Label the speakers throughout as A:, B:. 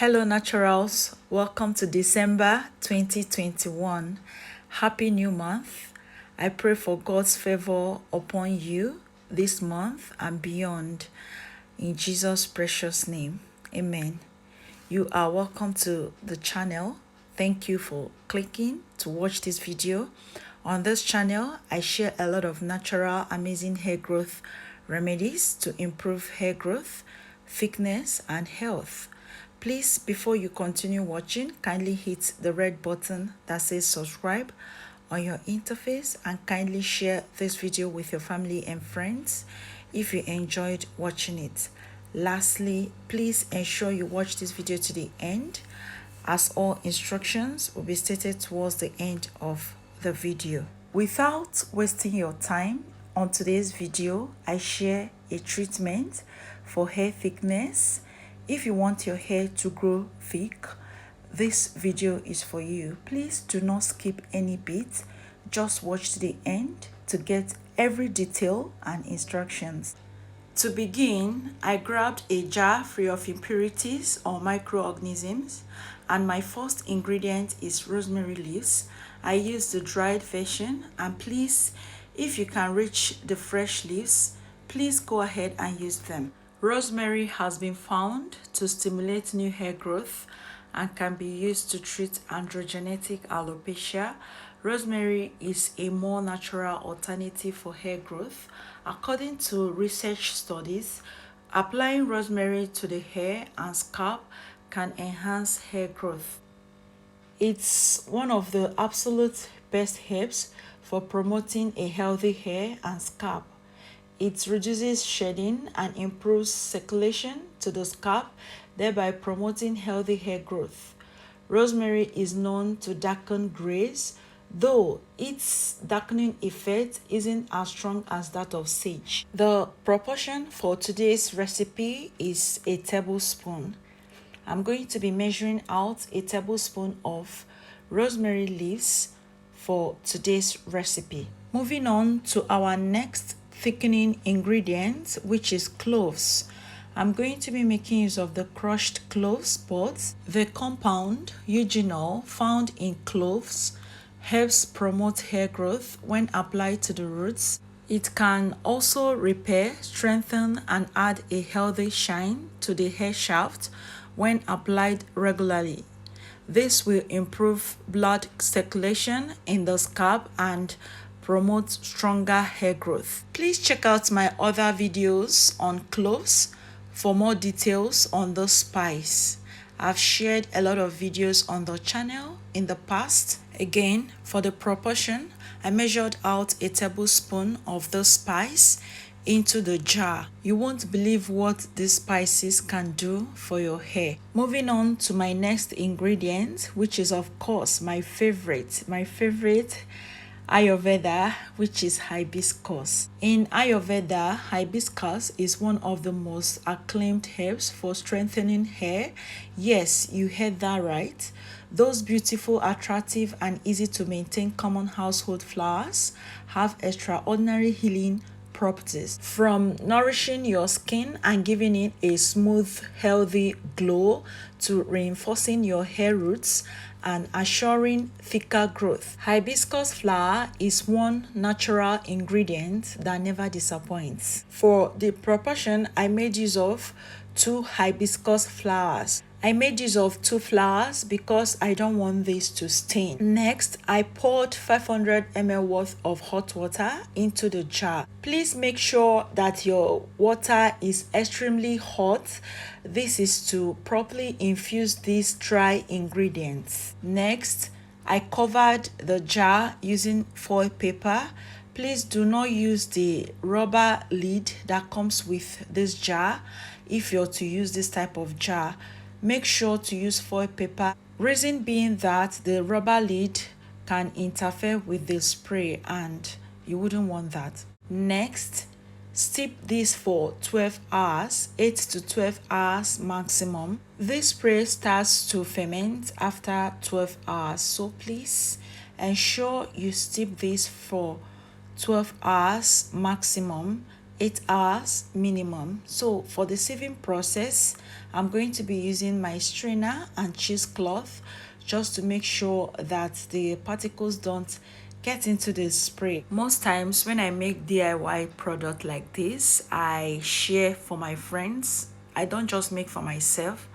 A: Hello, naturals. Welcome to December 2021. Happy new month. I pray for God's favor upon you this month and beyond. In Jesus' precious name. Amen. You are welcome to the channel. Thank you for clicking to watch this video. On this channel, I share a lot of natural, amazing hair growth remedies to improve hair growth, thickness, and health. Please, before you continue watching, kindly hit the red button that says subscribe on your interface and kindly share this video with your family and friends if you enjoyed watching it. Lastly, please ensure you watch this video to the end, as all instructions will be stated towards the end of the video. Without wasting your time, on today's video, I share a treatment for hair thickness. If you want your hair to grow thick, this video is for you. Please do not skip any bit. Just watch to the end to get every detail and instructions. To begin, I grabbed a jar free of impurities or microorganisms, and my first ingredient is rosemary leaves. I use the dried version, and please, if you can reach the fresh leaves, please go ahead and use them. Rosemary has been found to stimulate new hair growth and can be used to treat androgenetic alopecia. Rosemary is a more natural alternative for hair growth. According to research studies, applying rosemary to the hair and scalp can enhance hair growth. It's one of the absolute best herbs for promoting a healthy hair and scalp. It reduces shedding and improves circulation to the scalp, thereby promoting healthy hair growth. Rosemary is known to darken grays, though its darkening effect isn't as strong as that of sage. The proportion for today's recipe is a tablespoon. I'm going to be measuring out a tablespoon of rosemary leaves for today's recipe. Moving on to our next thickening ingredient, which is cloves. I'm going to be making use of the crushed cloves pods. The compound eugenol found in cloves helps promote hair growth when applied to the roots. It can also repair, strengthen, and add a healthy shine to the hair shaft when applied regularly. This will improve blood circulation in the scalp and promote stronger hair growth. Please check out my other videos on cloves for more details on the spice. I've shared a lot of videos on the channel in the past. Again, for the proportion, I measured out a tablespoon of the spice into the jar. You won't believe what these spices can do for your hair. Moving on to my next ingredient, which is of course my favorite Ayurveda, which is hibiscus. In Ayurveda, hibiscus is one of the most acclaimed herbs for strengthening hair. Yes, you heard that right. Those beautiful, attractive, and easy to maintain common household flowers have extraordinary healing properties, from nourishing your skin and giving it a smooth, healthy glow to reinforcing your hair roots and assuring thicker growth. Hibiscus flower is one natural ingredient that never disappoints. For the proportion, I made use of 2 hibiscus flowers. I made use of 2 flowers because I don't want this to stain. Next, I poured 500 ml worth of hot water into the jar. Please make sure that your water is extremely hot. This is to properly infuse these dry ingredients. Next, I covered the jar using foil paper. Please do not use the rubber lid that comes with this jar if you're to use this type of jar. Make sure to use foil paper. Reason being that the rubber lid can interfere with the spray and you wouldn't want that. Next, steep this for 12 hours, 8 to 12 hours maximum. This spray starts to ferment after 12 hours, so please ensure you steep this for 12 hours maximum, 8 hours minimum. So for the sieving process, I'm going to be using my strainer and cheesecloth just to make sure that the particles don't get into the spray. Most times when I make DIY product like this, I share for my friends. I don't just make for myself,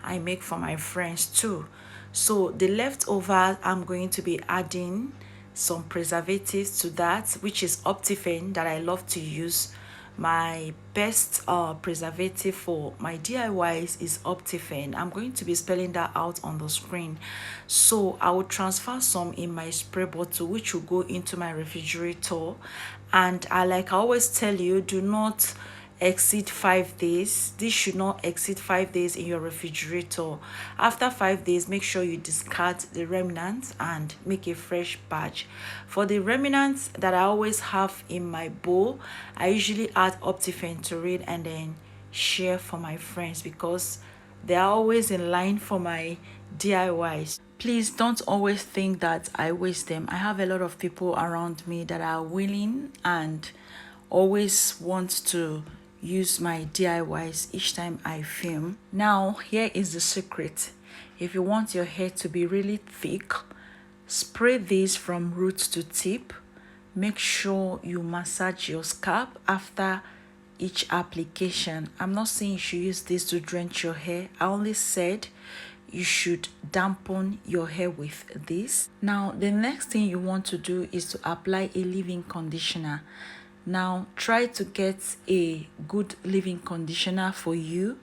A: I make for my friends too. So the leftover, I'm going to be adding some preservatives to that, which is Optifane that I love to use. My best preservative for my DIYs is Optifane. I'm going to be spelling that out on the screen. So I will transfer some in my spray bottle, which will go into my refrigerator. And I always tell you, do not exceed 5 days. This should not exceed 5 days in your refrigerator. After 5 days, make sure you discard the remnants and make a fresh batch. For the remnants that I always have in my bowl, I usually add Optifane to it and then share for my friends because they are always in line for my DIYs. Please don't always think that I waste them. I have a lot of people around me that are willing and always want to use my DIYs each time I film. Now, here is the secret. If you want your hair to be really thick, spray this from root to tip. Make sure you massage your scalp after each application. I'm not saying you should use this to drench your hair. I only said you should dampen your hair with this. Now, the next thing you want to do is to apply a leave-in conditioner. Now, try to get a good leave-in conditioner for you.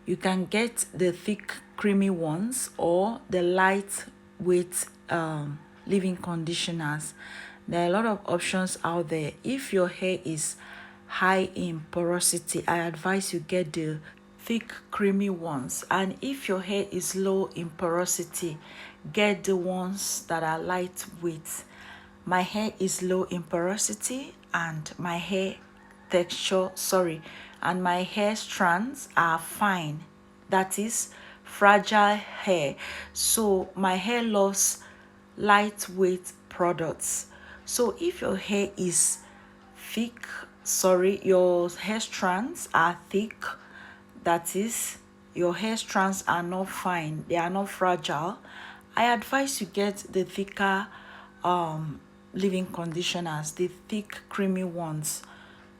A: You can get the thick, creamy ones or the lightweight leave-in conditioners. There are a lot of options out there. If your hair is high in porosity, I advise you get the thick, creamy ones. And if your hair is low in porosity, get the ones that are lightweight. My hair is low in porosity and my hair strands are fine. That is fragile hair. So my hair loves lightweight products. So if your hair is thick, your hair strands are thick, that is, your hair strands are not fine, they are not fragile, I advise you get the thicker leave-in conditioners, the thick creamy ones.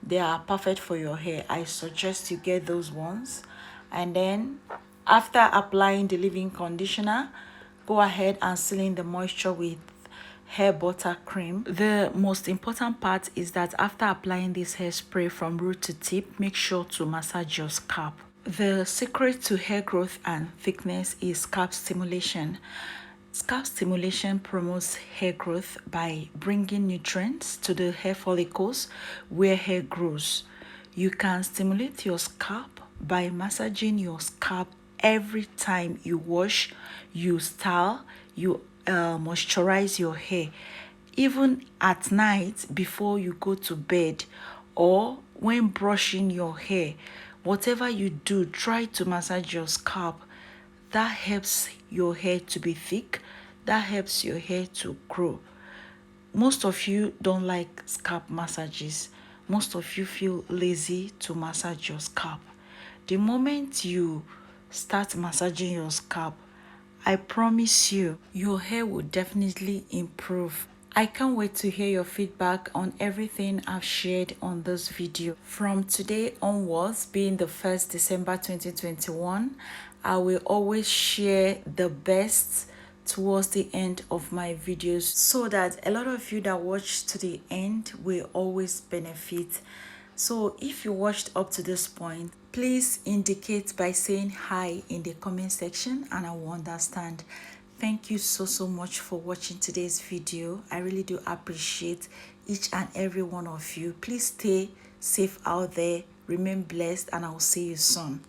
A: They are perfect for your hair. I suggest you get those ones. And then after applying the leave-in conditioner, go ahead and seal in the moisture with hair butter cream. The most important part is that after applying this hairspray from root to tip, make sure to massage your scalp. The secret to hair growth and thickness is scalp stimulation. Scalp stimulation promotes hair growth by bringing nutrients to the hair follicles where hair grows. You can stimulate your scalp by massaging your scalp every time you wash, you style, you moisturize your hair. Even at night before you go to bed or when brushing your hair, whatever you do, try to massage your scalp. That helps your hair to be thick. That helps your hair to grow. Most of you don't like scalp massages. Most of you feel lazy to massage your scalp. The moment you start massaging your scalp, I promise you, your hair will definitely improve. I can't wait to hear your feedback on everything I've shared on this video. From today onwards, being the 1st December 2021, I will always share the best towards the end of my videos so that a lot of you that watch to the end will always benefit. So if you watched up to this point, please indicate by saying hi in the comment section and I will understand. Thank you so much for watching today's video. I really do appreciate each and every one of you. Please stay safe out there, remain blessed, and I'll see you soon.